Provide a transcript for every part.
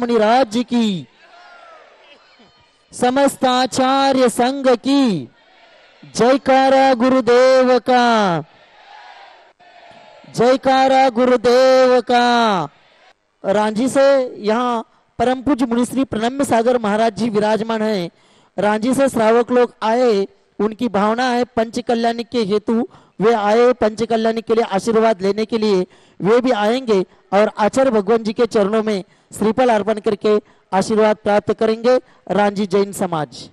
महामुनिराज की, समस्त आचार्य संघ की जयकारा गुरुदेव का, जयकारा गुरुदेव का। रांची से यहाँ परम पूज्य मुनिश्री प्रणम्य सागर महाराज जी विराजमान हैं। रांची से श्रावक लोग आए, उनकी भावना है पंच कल्याणी के हेतु वे आए, पंच कल्याणी के लिए आशीर्वाद लेने के लिए वे भी आएंगे और आचार्य भगवान जी के चरणों में श्रीफल अर्पण करके आशीर्वाद प्राप्त करेंगे। रांची जैन समाज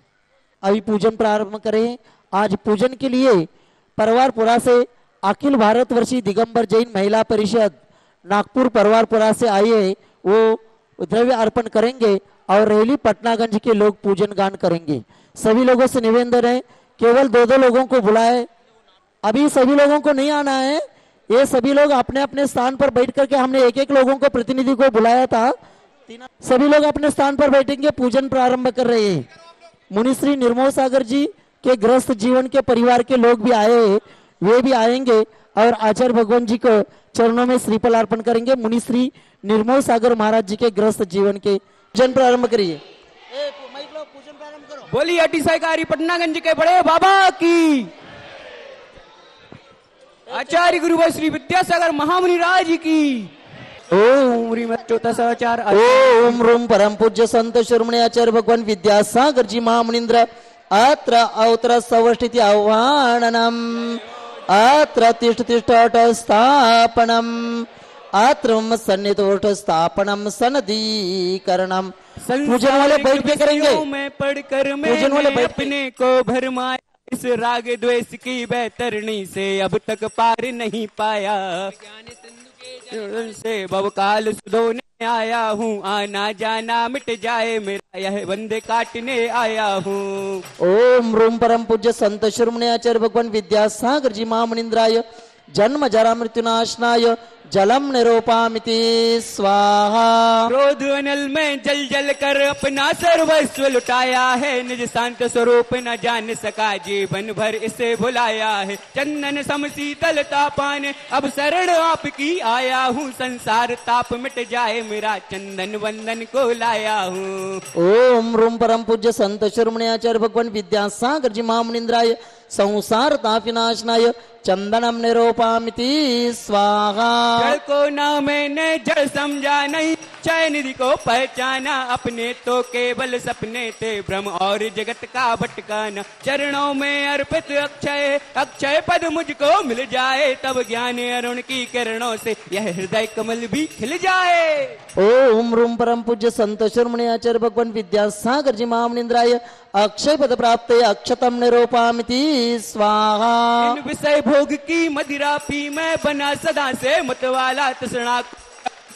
अभी पूजन प्रारंभ करें। आज पूजन के लिए परवारपुरा से अखिल भारतवर्षीय दिगंबर जैन महिला परिषद नागपुर परवारपुरा से आई है, वो द्रव्य अर्पण करेंगे और रेली पटनागंज के लोग पूजन गान करेंगे। सभी लोगों से निवेदन है केवल दो लोगों को बुलाए, अभी सभी लोगों को नहीं आना है। ये सभी लोग अपने अपने स्थान पर बैठ करके, हमने एक एक लोगों को प्रतिनिधि को बुलाया था, सभी लोग अपने स्थान पर बैठेंगे। पूजन प्रारंभ कर रहे हैं। मुनिश्री निर्मोह सागर जी के गृहस्थ जीवन के परिवार के लोग भी आए, वे भी आएंगे और आचार्य भगवान जी को चरणों में श्रीफल अर्पण करेंगे। मुनिश्री निर्मोह सागर महाराज जी के गृहस्थ जीवन के पूजन प्रारंभ करिए। बोलिए अटिसाईकारी पटनागंज के बड़े बाबा की, आचार्य गुरु श्री विद्यासागर महामुनिराज की। ओम ओम रूम परम पूज्य संत शिरोमणि आचार्य भगवान विद्यासागर जी महामुनिंद्र अत्र अवतर सवष्टिति आह्वाननम अत्र तिष्ठ तिष्ठ स्थापनम अत्र सन्निधोष्ठ स्थापनम सनदीकरणम। पूजन वाले बैठ के करेंगे। मैं पढ़कर पूजन वाले मैंने अपने को भरमाया, इस राग द्वेष की बैतरणी से अब तक पार नहीं पाया। से बवकाल सुधोने आया हूँ, आना जाना मिट जाए मेरा यह बंदे काटने आया हूँ। ओम रूम परम पूज्य संत शिरोमणि आचार्य भगवान विद्यासागर जी महामुनिंद्राय जन्म जरा मृत्युनाशनाय जलम निरूपामिति स्वाहा। क्रोध अनल में जल जल कर अपना सर्वस्व लुटाया है, निज शांत स्वरूप न जान सका जीवन भर इसे भुलाया है। चंदन सम शीतल तापान अब शरण आपकी आया हूँ, संसार ताप मिट जाए मेरा चंदन वंदन को लाया हूँ। ओम रूम परम पूज्य संत शिरोमणि आचार्य भगवान विद्यासागर जी महामुनिंद्राय संसार तापिनाशनाय चंदनम निरूपामिति स्वाहा। जड़ को ना मैंने जड़ समझा नहीं, चैन निधि को पहचाना, अपने तो केवल सपने थे भ्रम और जगत का भटकाना। चरणों में अर्पित अक्षय अक्षय पद मुझको मिल जाए, तब ज्ञान अरुण की किरणों से यह हृदय कमल भी खिल जाए। ओम रूम परम पूज्य संत शिरोमणि आचार्य भगवान विद्यासागर जी महामुनिंद्राय अक्षय पद प्राप्त अक्षतम निरूपामिति स्वाहा। इन विषय भोग की मदिरा पी मैं बना सदा से मतवाला, तृष्णा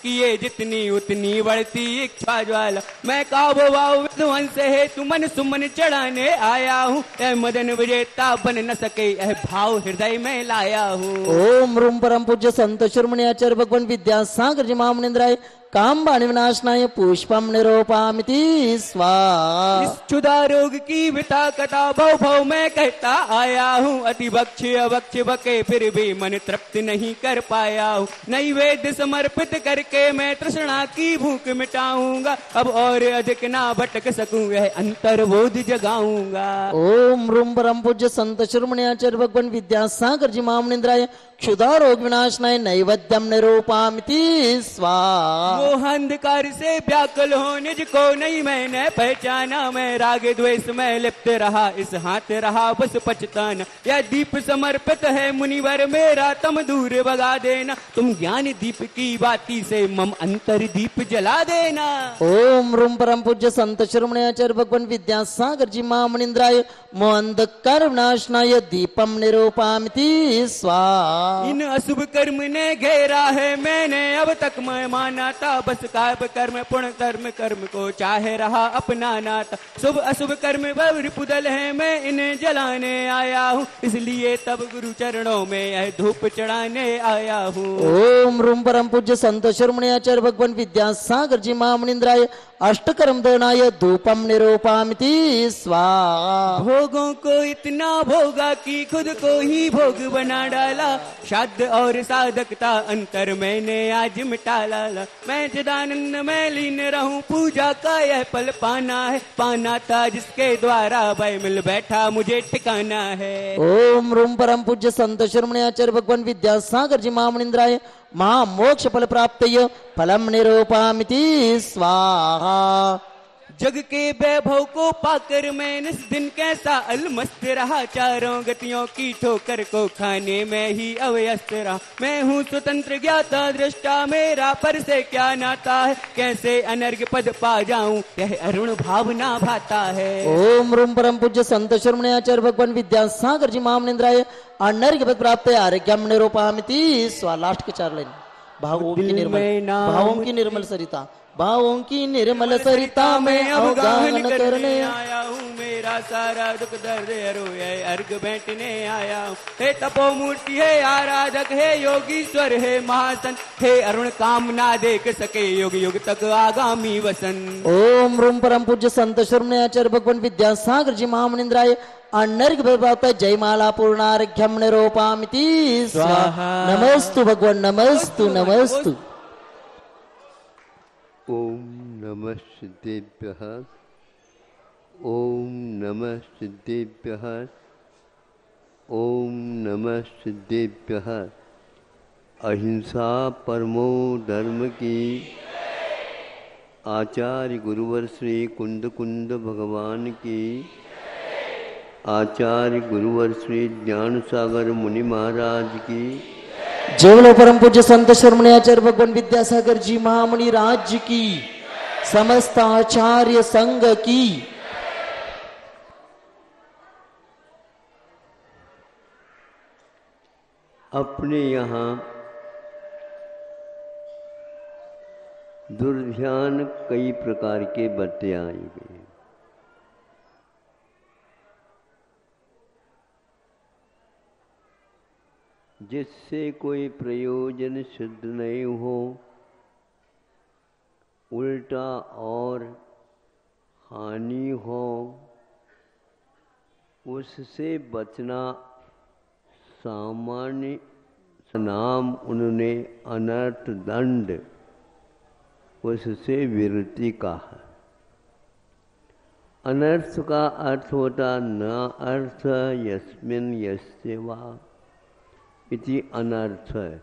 किए जितनी उतनी बढ़ती इच्छा ज्वाला। मैं काबुआ विध्वंस है तु मन सुमन चढ़ाने आया हूँ, मदन विजेता बन न सके यह भाव हृदय में लाया हूँ। ओम रूम परम पूज्य संत शिरोमणि आचार्य भगवान विद्यासागर जी महामुनिंद्राय कामबाणि विनाशनाय पुष्पम निरूपामिति स्वाहा। इस क्षुधा रोग की विता कथा भव भव मैं कहता आया हूँ, अति भक्ष अभक्ष बके फिर भी मन तृप्त नहीं कर पाया हूँ। नैवेद्य समर्पित करके मैं तृष्णा की भूख मिटाऊंगा, अब और अधिक ना भटक सकूं यह अंतर्बोध जगाऊंगा। ओम रूम परम पूज्य संत शिरोमणि आचार्य भगवान विद्यासागर जी महामुनिंद्राय क्षुधा रोग विनाशनाय नैवेद्यम निरूपामिति स्वाहा। वो अंधकार से व्याकुल हो निज को नहीं मैंने पहचाना, मैं राग द्वेष में लिप्त रहा इस हाथ रहा बस पछताना। यह दीप समर्पित है मुनिवर मेरा तम दूर भगा देना, तुम ज्ञान दीप की बाती से मम अंतर दीप जला देना। ओम रूम परम पूज्य संत शिरोमणि आचार्य भगवान विद्यासागर जी महामुनिंद्राय मोअंधकार विनाशनाय दीपम निरूपामिति स्वाहा। इन अशुभ कर्म ने घेरा है मैंने अब तक मैं माना था, बस काव्य कर्म पुण्य कर्म कर्म को चाहे रहा अपनाना था। शुभ अशुभ कर्म रिपुदल है मैं इन्हें जलाने आया हूँ, इसलिए तब गुरु चरणों में यह धूप चढ़ाने आया हूँ। ओम रूम परम पूज्य संत शिरोमणि आचार्य भगवान विद्यासागर जी महामुनिंद्राय अष्टकर्म दनाय धूपम निरूपामिति स्वाहा। भोगों को इतना भोगा कि खुद को ही भोग बना डाला, श्राद्ध और साधकता अंतर मैंने आज आज मिटा लाला। मैं चिदानंद में लीन रहूं, पूजा का यह पल पाना है, पाना था जिसके द्वारा भय मिल बैठा मुझे ठिकाना है। ओम रूम परम पूज्य संत शिरोमणि आचार्य भगवान विद्यासागर जी महामनिंद्राय महामोक्ष फल प्राप्तय फलम निरूपामिति स्वाहा। जग के वैभव को पाकर मैं इस दिन कैसा अलमस्त रहा, चारों गतियों की ठोकर को खाने में ही अव्यस्त रहा। मैं हूँ स्वतंत्र ज्ञाता दृष्टा, मेरा पर से क्या नाता है, कैसे अनर्घ पद पा जाऊं यह अरुण भावना भाता है। ओम रूम परम पूज्य संत शिरोमणि आचार्य भगवान विद्यासागर जी महामनिंद्राय अनर्घ पद प्राप्त आरोग्यम निरूपामिति स्वाहा। लास्ट के 4 लाइन भावों की निर्मल सरिता, भावों की निर्मल सरिता में अवगाहन करने आया हूँ, मेरा सारा दुख दर्द हरो अर्घ बैठने आया हूँ। हे तपो मूर्ति है आराधक, हे योगीश्वर है महासन, हे अरुण कामना देख सके युग युग तक आगामी वसन। ओम रूम परम पूज्य संत शिरोमणि आचार्य भगवान विद्यासागर जी महामनिंद्राय अनर्घ प्राप्त जयमाला पूर्णार्घ्यम निरूपामिति स्वाहा। नमस्तु भगवान, नमस्तु नमस्तु। ओम नमः सिद्धेभ्यः, ओम नमः सिद्धेभ्यः, ओम नमः सिद्धेभ्यः। अहिंसा परमो धर्म की। आचार्य गुरुवर श्री कुंद कुंद भगवान की। आचार्य गुरुवर श्री ज्ञान सागर मुनि महाराज की। जय बोलो परम पूज्य संत शिरोमणि आचार्य भगवान विद्यासागर जी महामुनि राज की, समस्त आचार्य संघ की। अपने यहाँ दुर्ध्यान कई प्रकार के बरते आएंगे। जिससे कोई प्रयोजन सिद्ध नहीं हो, उल्टा और हानि हो, उससे बचना सामान्य नाम उन्होंने अनर्थ दंड, उससे विरति कहा। अनर्थ का अर्थ होता न अर्थ यस्मिन यस्य वा इति अनर्थ है।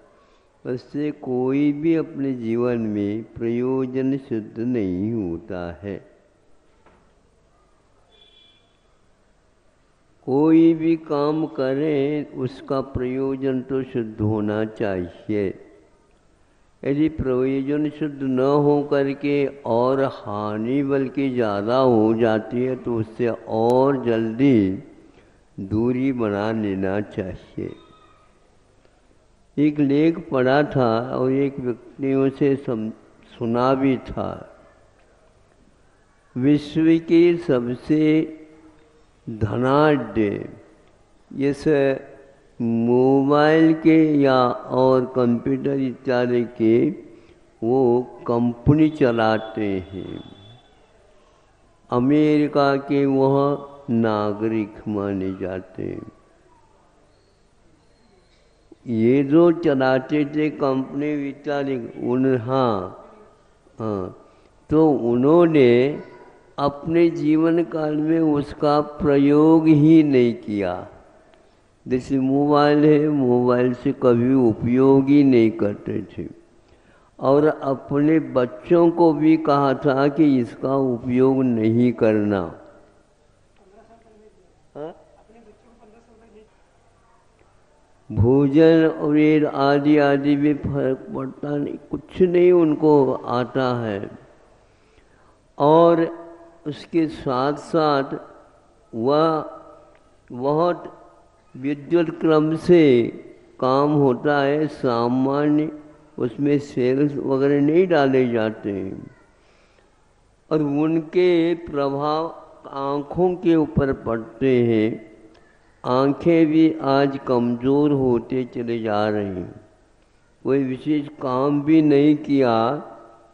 उससे कोई भी अपने जीवन में प्रयोजन सिद्ध नहीं होता है। कोई भी काम करें उसका प्रयोजन तो सिद्ध होना चाहिए। यदि प्रयोजन सिद्ध न हो करके और हानि बल्कि ज़्यादा हो जाती है तो उससे और जल्दी दूरी बना लेना चाहिए। एक लेख पढ़ा था और एक व्यक्तियों से सुना भी था। विश्व के सबसे धनाढ्य इस मोबाइल के या और कंप्यूटर इत्यादि के वो कंपनी चलाते हैं। अमेरिका के वह नागरिक माने जाते हैं। ये जो चलाते थे कंपनी इत्यादि तो उन्होंने अपने जीवन काल में उसका प्रयोग ही नहीं किया। जैसे मोबाइल है, मोबाइल से कभी उपयोग ही नहीं करते थे और अपने बच्चों को भी कहा था कि इसका उपयोग नहीं करना। भोजन और ये आदि आदि में फर्क पड़ता नहीं, कुछ नहीं उनको आता है। और उसके साथ साथ वह बहुत विद्युत क्रम से काम होता है, सामान्य उसमें सेल्स वगैरह नहीं डाले जाते हैं और उनके प्रभाव आँखों के ऊपर पड़ते हैं। आँखें भी आज कमज़ोर होते चले जा रही हैं। कोई विशेष काम भी नहीं किया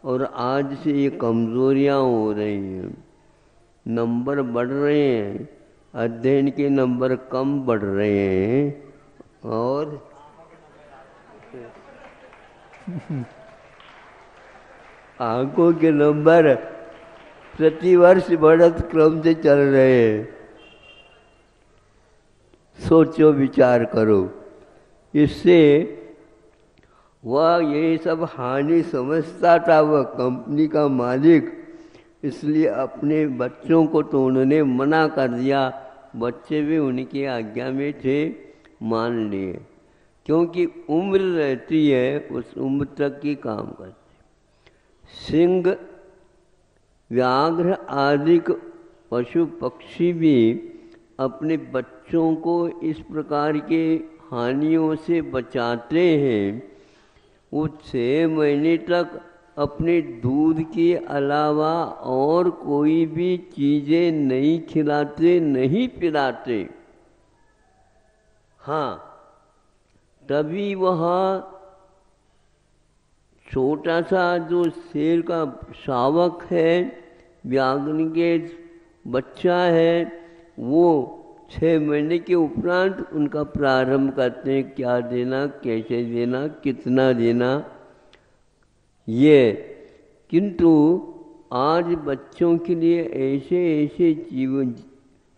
और आज से ये कमज़ोरियाँ हो रही हैं। नंबर बढ़ रहे हैं, अध्ययन के नंबर कम बढ़ रहे हैं और आंखों के नंबर प्रतिवर्ष बढ़त क्रम से चल रहे हैं। सोचो, विचार करो। इससे वह ये सब हानि समझता था, वह कंपनी का मालिक, इसलिए अपने बच्चों को तो उन्होंने मना कर दिया। बच्चे भी उनकी आज्ञा में थे, मान लिए, क्योंकि उम्र रहती है, उस उम्र तक ही काम करते। सिंह, व्याघ्र आदि पशु पक्षी भी अपने बच्चों को इस प्रकार के हानियों से बचाते हैं। वो 6 महीने तक अपने दूध के अलावा और कोई भी चीज़ें नहीं खिलाते, नहीं पिलाते। हाँ, तभी वहाँ छोटा सा जो शेर का शावक है, व्याघ्र के बच्चा है, वो 6 महीने के उपरांत उनका प्रारंभ करते हैं, क्या देना, कैसे देना, कितना देना ये। किंतु आज बच्चों के लिए ऐसे ऐसे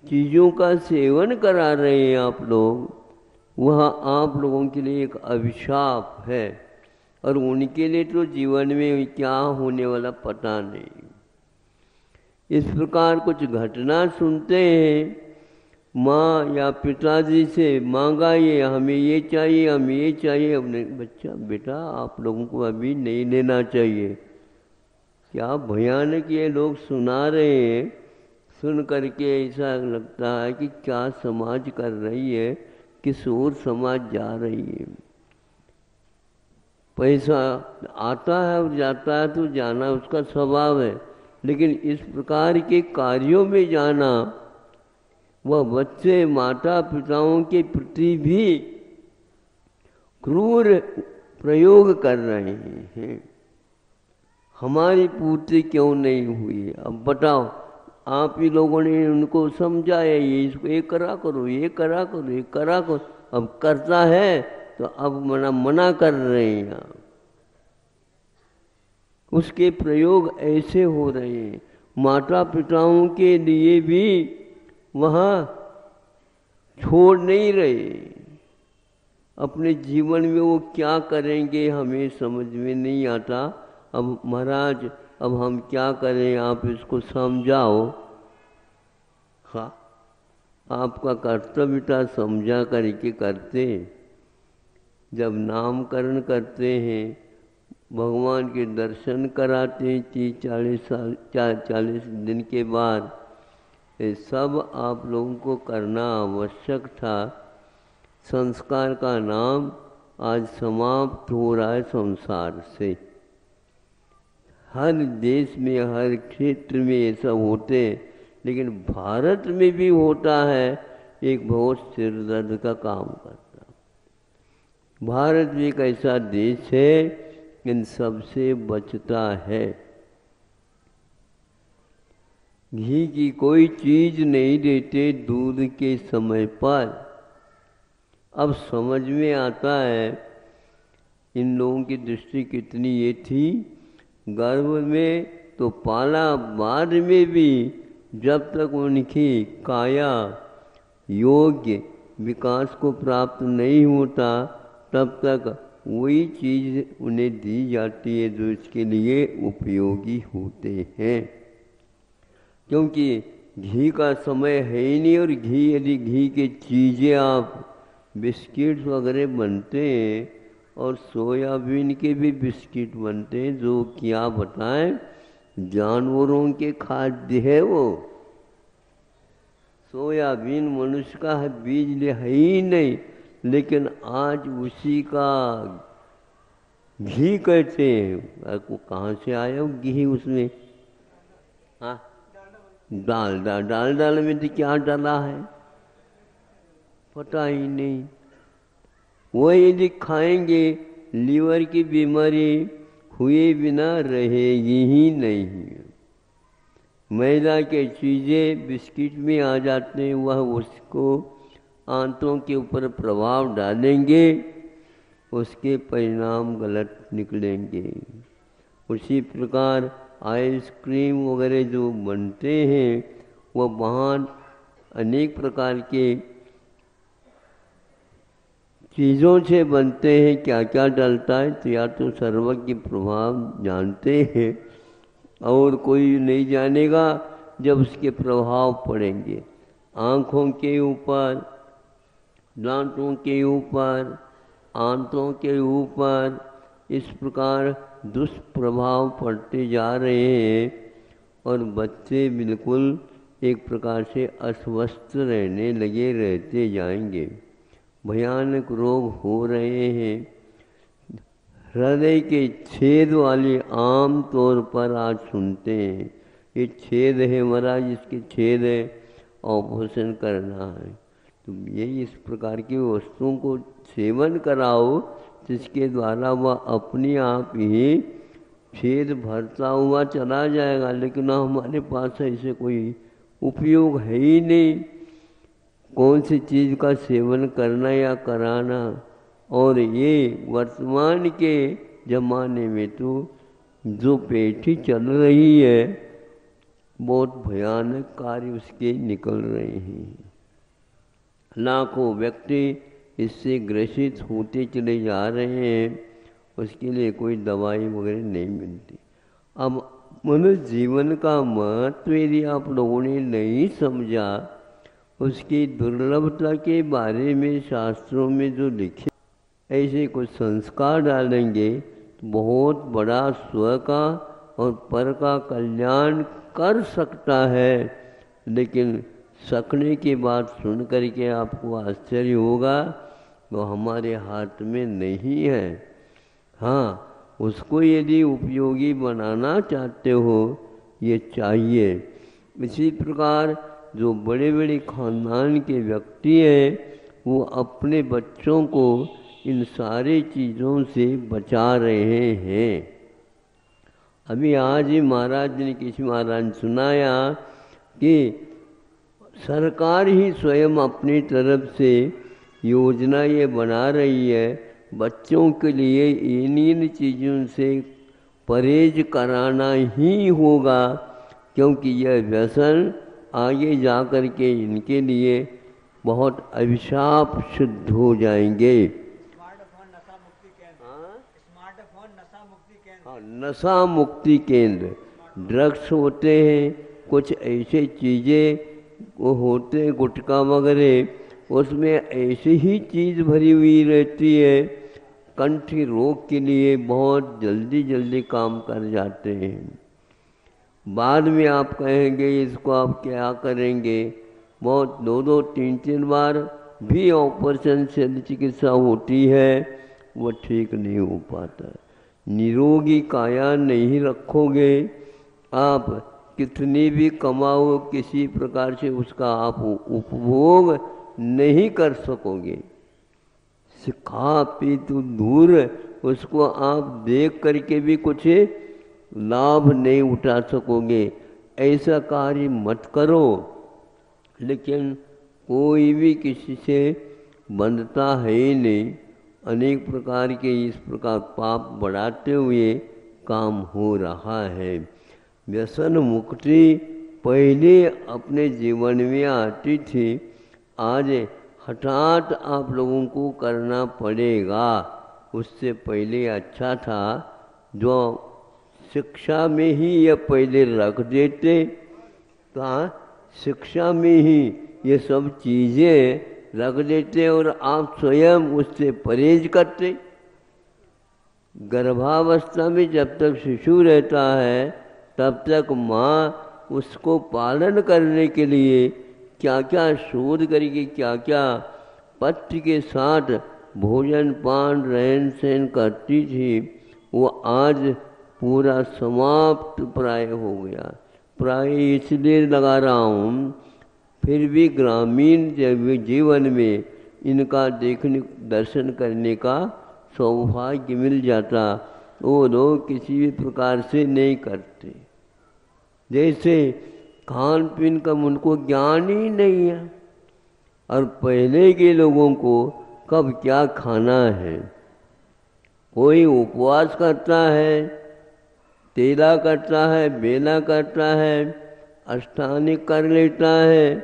चीज़ों का सेवन करा रहे हैं आप लोग, वह आप लोगों के लिए एक अभिशाप है, और उनके लिए तो जीवन में क्या होने वाला पता नहीं। इस प्रकार कुछ घटना सुनते हैं, माँ या पिताजी से मांगा, ये हमें ये चाहिए, हमें ये चाहिए। अपने बच्चा, बेटा आप लोगों को अभी नहीं लेना चाहिए। क्या भयानक ये लोग सुना रहे हैं। सुन करके ऐसा लगता है कि क्या समाज कर रही है, किस ओर समाज जा रही है। पैसा आता है और जाता है तो जाना उसका स्वभाव है, लेकिन इस प्रकार के कार्यों में जाना, वह बच्चे माता पिताओं के प्रति भी क्रूर प्रयोग कर रहे हैं। हमारी पूर्ति क्यों नहीं हुई? अब बताओ, आप ही लोगों ने उनको समझाया, ये इसको ये करा करो, ये करा करो, ये करा करो। अब करता है तो अब मना कर रहे हैं। उसके प्रयोग ऐसे हो रहे हैं। माता पिताओं के लिए भी वहाँ छोड़ नहीं रहे। अपने जीवन में वो क्या करेंगे हमें समझ में नहीं आता। अब महाराज, अब हम क्या करें, आप इसको समझाओ। हाँ, आपका कर्तव्य था, समझा करके करते। जब नामकरण करते हैं, भगवान के दर्शन कराते हैं 30-40 दिन के बाद, ये सब आप लोगों को करना आवश्यक था। संस्कार का नाम आज समाप्त हो रहा है संसार से। हर देश में, हर क्षेत्र में ये सब होते हैं, लेकिन भारत में भी होता है, एक बहुत सिर दर्द का काम करता। भारत भी एक ऐसा देश है इन सबसे बचता है। घी की कोई चीज नहीं देते दूध के समय पर। अब समझ में आता है इन लोगों की दृष्टि कितनी ये थी। गर्भ में तो पाला, बाद में भी जब तक उनकी काया योग्य विकास को प्राप्त नहीं होता, तब तक वही चीज़ उन्हें दी जाती है जो इसके लिए उपयोगी होते हैं। क्योंकि घी का समय है ही नहीं, और यदि घी की चीज़ें आप बिस्किट्स वगैरह बनते हैं, और सोयाबीन के भी बिस्किट बनते हैं, जो क्या बताएं, जानवरों के खाद्य है वो। सोयाबीन मनुष्य का है, बीज है ही नहीं, लेकिन आज उसी का घी कहते हैं। वो कहाँ से आया वो घी उसमें? हाँ, डाल में तो क्या डाला है पता ही नहीं। वो यदि खाएंगे, लीवर की बीमारी हुए बिना रहेगी ही नहीं। मैदा के चीज़ें बिस्किट में आ जाते हैं, वह उसको आंतों के ऊपर प्रभाव डालेंगे, उसके परिणाम गलत निकलेंगे। उसी प्रकार आइसक्रीम वगैरह जो बनते हैं वह वहाँ अनेक प्रकार के चीज़ों से बनते हैं। क्या क्या डलता है तो या तो सर्वज्ञ प्रभाव जानते हैं और कोई नहीं जानेगा जब उसके प्रभाव पड़ेंगे आँखों के ऊपर, दांतों के ऊपर, आंतों के ऊपर। इस प्रकार दुष्प्रभाव पड़ते जा रहे हैं और बच्चे बिल्कुल एक प्रकार से अस्वस्थ रहने लगे रहते जाएंगे। भयानक रोग हो रहे हैं। हृदय के छेद वाले आम तौर पर आज सुनते हैं, ये छेद है महाराज, इसके छेद है, ऑपरेशन करना है। तो ये इस प्रकार की वस्तुओं को सेवन कराओ जिसके द्वारा वह अपने आप ही छेद भरता हुआ चला जाएगा। लेकिन हमारे पास ऐसे कोई उपयोग है ही नहीं, कौन सी चीज़ का सेवन करना या कराना। और ये वर्तमान के ज़माने में तो जो पेठी चल रही है बहुत भयानक कार्य उसके निकल रहे हैं। लाखों व्यक्ति इससे ग्रसित होते चले जा रहे हैं, उसके लिए कोई दवाई वगैरह नहीं मिलती। अब मनुष्य जीवन का महत्व यदि आप लोगों ने नहीं समझा, उसकी दुर्लभता के बारे में शास्त्रों में जो लिखे ऐसे कुछ संस्कार डालेंगे तो बहुत बड़ा स्व का और पर का कल्याण कर सकता है। लेकिन सकने की बात सुन करके आपको आश्चर्य होगा वो हमारे हाथ में नहीं है। हाँ, उसको यदि उपयोगी बनाना चाहते हो ये चाहिए। इसी प्रकार जो बड़े बड़े खानदान के व्यक्ति हैं वो अपने बच्चों को इन सारी चीज़ों से बचा रहे हैं। अभी आज ही महाराज ने किसी महाराज ने सुनाया कि सरकार ही स्वयं अपनी तरफ से योजना ये बना रही है बच्चों के लिए इन चीज़ों से परहेज कराना ही होगा, क्योंकि यह व्यसन आगे जा कर के इनके लिए बहुत अभिशाप सिद्ध हो जाएंगे। नशा मुक्ति केंद्र ड्रग्स होते हैं, कुछ ऐसे चीज़ें वो होते हैं गुटखा वगैरह, उसमें ऐसी ही चीज़ भरी हुई रहती है, कंठी रोग के लिए बहुत जल्दी जल्दी काम कर जाते हैं। बाद में आप कहेंगे इसको आप क्या करेंगे, बहुत 2-2 3-3 बार भी ऑपरेशन से चिकित्सा होती है, वो ठीक नहीं हो पाता। निरोगी काया नहीं रखोगे, आप कितनी भी कमाओ किसी प्रकार से उसका आप उपभोग नहीं कर सकोगे। खा पी तो दूर, उसको आप देख करके भी कुछ लाभ नहीं उठा सकोगे। ऐसा कार्य मत करो। लेकिन कोई भी किसी से बंधता है ही नहीं, अनेक प्रकार के इस प्रकार पाप बढ़ाते हुए काम हो रहा है। व्यसन मुक्ति पहले अपने जीवन में आती थी, आज हठात आप लोगों को करना पड़ेगा। उससे पहले अच्छा था जो शिक्षा में ही ये पहले रख देते, कहाँ शिक्षा में ही ये सब चीज़ें रख देते और आप स्वयं उससे परहेज करते। गर्भावस्था में जब तक शिशु रहता है तब तक माँ उसको पालन करने के लिए क्या क्या शोध करके क्या क्या पथ्य के साथ भोजन पान रहन सहन करती थी, वो आज पूरा समाप्त प्राय हो गया। प्राय इसलिए लगा रहा हूँ, फिर भी ग्रामीण जीवन में इनका देखने दर्शन करने का सौभाग्य मिल जाता, वो लोग किसी भी प्रकार से नहीं करते। जैसे खान पीन का उनको ज्ञान ही नहीं है, और पहले के लोगों को कब क्या खाना है। कोई उपवास करता है, तेला करता है, बेला करता है, अष्टांगिक कर लेता है,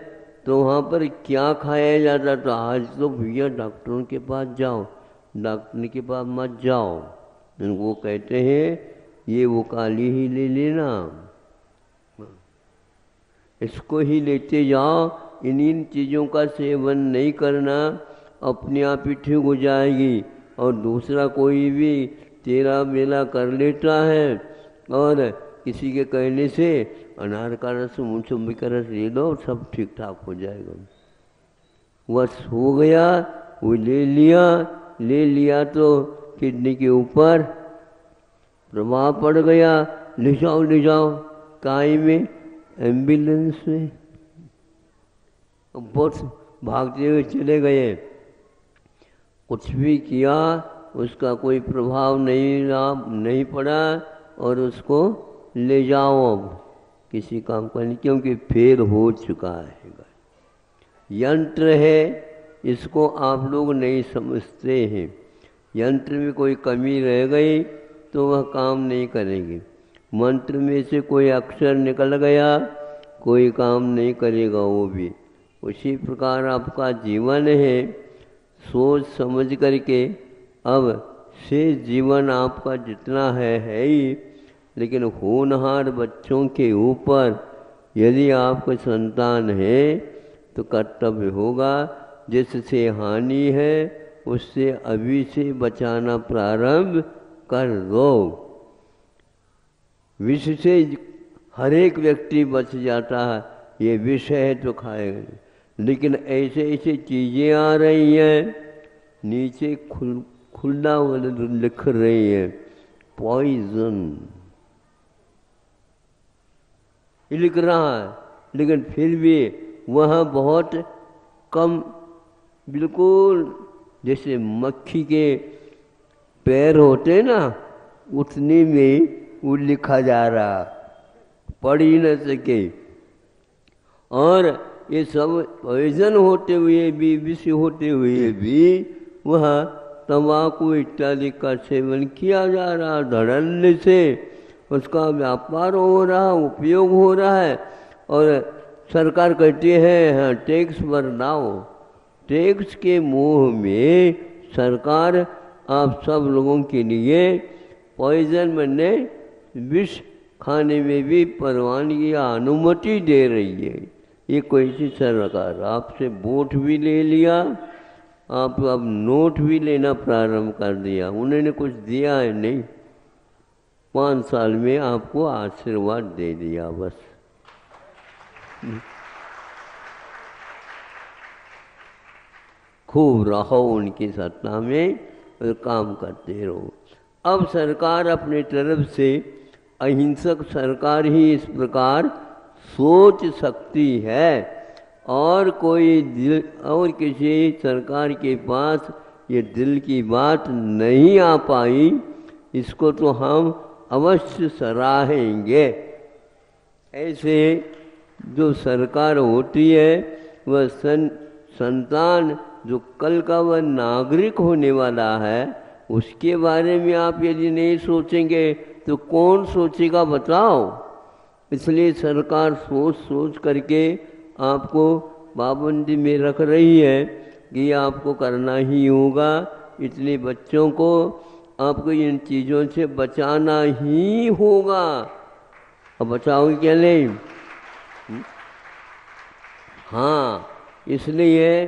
तो वहाँ पर क्या खाया जाता? तो आज तो भैया डॉक्टरों के पास जाओ, डॉक्टर के पास मत जाओ, वो कहते हैं ये वो काली ही ले लेना, इसको ही लेते जाओ, इन चीज़ों का सेवन नहीं करना, अपने आप ही ठीक हो जाएगी। और दूसरा कोई भी तेरा बेला कर लेता है और किसी के कहने से अनार का रस, मौसम्बी का रस ले लो, सब ठीक ठाक हो जाएगा। बस हो गया, वो ले लिया तो किडनी के ऊपर प्रभाव पड़ गया, ले जाओ काई में, एम्बुलेंस में, बहुत भागते हुए चले गए। कुछ भी किया उसका कोई प्रभाव नहीं पड़ा और उसको ले जाओ अब किसी काम का नहीं, क्योंकि फेल हो चुका है। यंत्र है, इसको आप लोग नहीं समझते हैं। यंत्र में कोई कमी रह गई तो वह काम नहीं करेगी। मंत्र में से कोई अक्षर निकल गया, कोई काम नहीं करेगा वो भी। उसी प्रकार आपका जीवन है, सोच समझ करके अब से जीवन आपका जितना है ही, लेकिन होनहार बच्चों के ऊपर यदि आपका संतान है तो कर्तव्य होगा, जिससे हानि है उससे अभी से बचाना प्रारंभ कर दो। विष से हर एक व्यक्ति बच जाता है, ये विष है तो खाएगा, लेकिन ऐसे चीज़ें आ रही हैं, नीचे खुला लिख रही है पॉइजन लिख रहा है, लेकिन फिर भी वह बहुत कम, बिल्कुल जैसे मक्खी के पैर होते ना, उतने में वो लिखा जा रहा, पढ़ ही न सके। और ये सब पॉइजन होते हुए भी, विष होते हुए भी वह तंबाकू इत्यादि का सेवन किया जा रहा, धड़ल्ले से उसका व्यापार हो रहा, उपयोग हो रहा है। और सरकार कहती है हाँ टैक्स भरनाओ, टैक्स के मोह में सरकार आप सब लोगों के लिए पॉइजन मने विष खाने में भी परवानगी या अनुमति दे रही है। ये कोई सी सरकार आपसे वोट भी ले लिया, आप अब नोट भी लेना प्रारंभ कर दिया, उन्होंने कुछ दिया है नहीं, 5 साल में आपको आशीर्वाद दे दिया बस। खूब रहो उनकी सत्ता में और काम करते रहो। अब सरकार अपने तरफ से, अहिंसक सरकार ही इस प्रकार सोच सकती है, और कोई दिल और किसी सरकार के पास ये दिल की बात नहीं आ पाई, इसको तो हम अवश्य सराहेंगे। ऐसे जो सरकार होती है वह संतान जो कल का वह नागरिक होने वाला है, उसके बारे में आप यदि नहीं सोचेंगे तो कौन सोचेगा बताओ। इसलिए सरकार सोच सोच करके आपको पाबंदी में रख रही है कि आपको करना ही होगा, इतने बच्चों को आपको इन चीज़ों से बचाना ही होगा। अब बचाओगे क्या नहीं? हाँ, इसलिए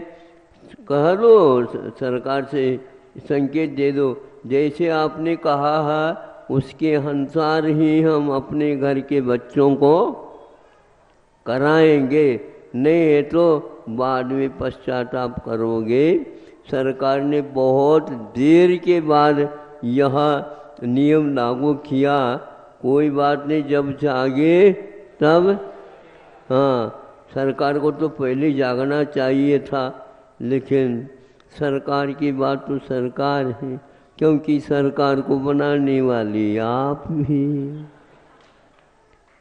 कह दो, सरकार से संकेत दे दो, जैसे आपने कहा है उसके अनुसार ही हम अपने घर के बच्चों को कराएंगे, नहीं है तो बाद में पश्चाताप करोगे। सरकार ने बहुत देर के बाद यह नियम लागू किया, कोई बात नहीं, जब जागे तब। हाँ, सरकार को तो पहले जागना चाहिए था, लेकिन सरकार की बात तो सरकार है, क्योंकि सरकार को बनाने वाली आप भी।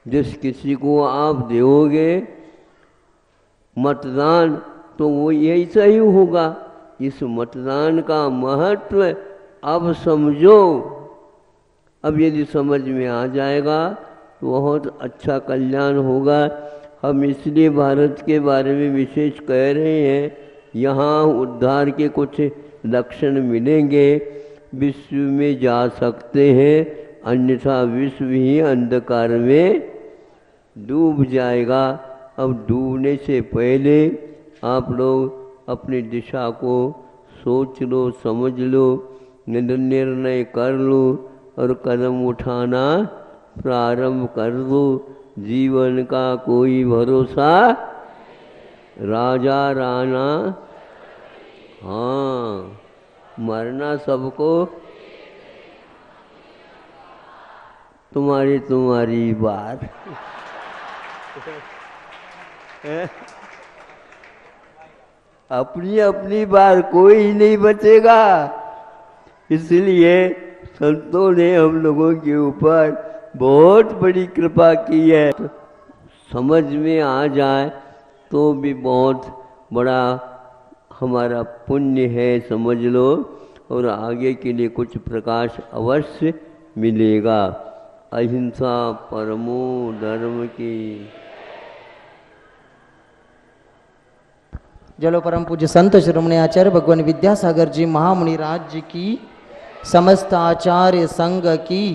जिस किसी को आप दोगे मतदान तो वो यही सही होगा। इस मतदान का महत्व अब समझो। अब यदि समझ में आ जाएगा तो बहुत अच्छा कल्याण होगा। हम इसलिए भारत के बारे में विशेष कह रहे हैं, यहाँ उद्धार के कुछ लक्षण मिलेंगे। विश्व में जा सकते हैं, अन्यथा विश्व ही अंधकार में डूब जाएगा। अब डूबने से पहले आप लोग अपनी दिशा को सोच लो, समझ लो, निर्णय कर लो और कदम उठाना प्रारंभ कर दो। जीवन का कोई भरोसा, राजा राणा, हाँ, मरना सबको, तुम्हारी बात। अपनी अपनी बार कोई नहीं बचेगा। इसलिए संतों ने हम लोगों के ऊपर बहुत बड़ी कृपा की है। समझ में आ जाए तो भी बहुत बड़ा हमारा पुण्य है, समझ लो, और आगे के लिए कुछ प्रकाश अवश्य मिलेगा। अहिंसा परमो धर्म की। जलो परम पूज्य संत शिरोमणि आचार्य भगवान विद्यासागर जी महामुनि राज की, समस्त आचार्य संघ की।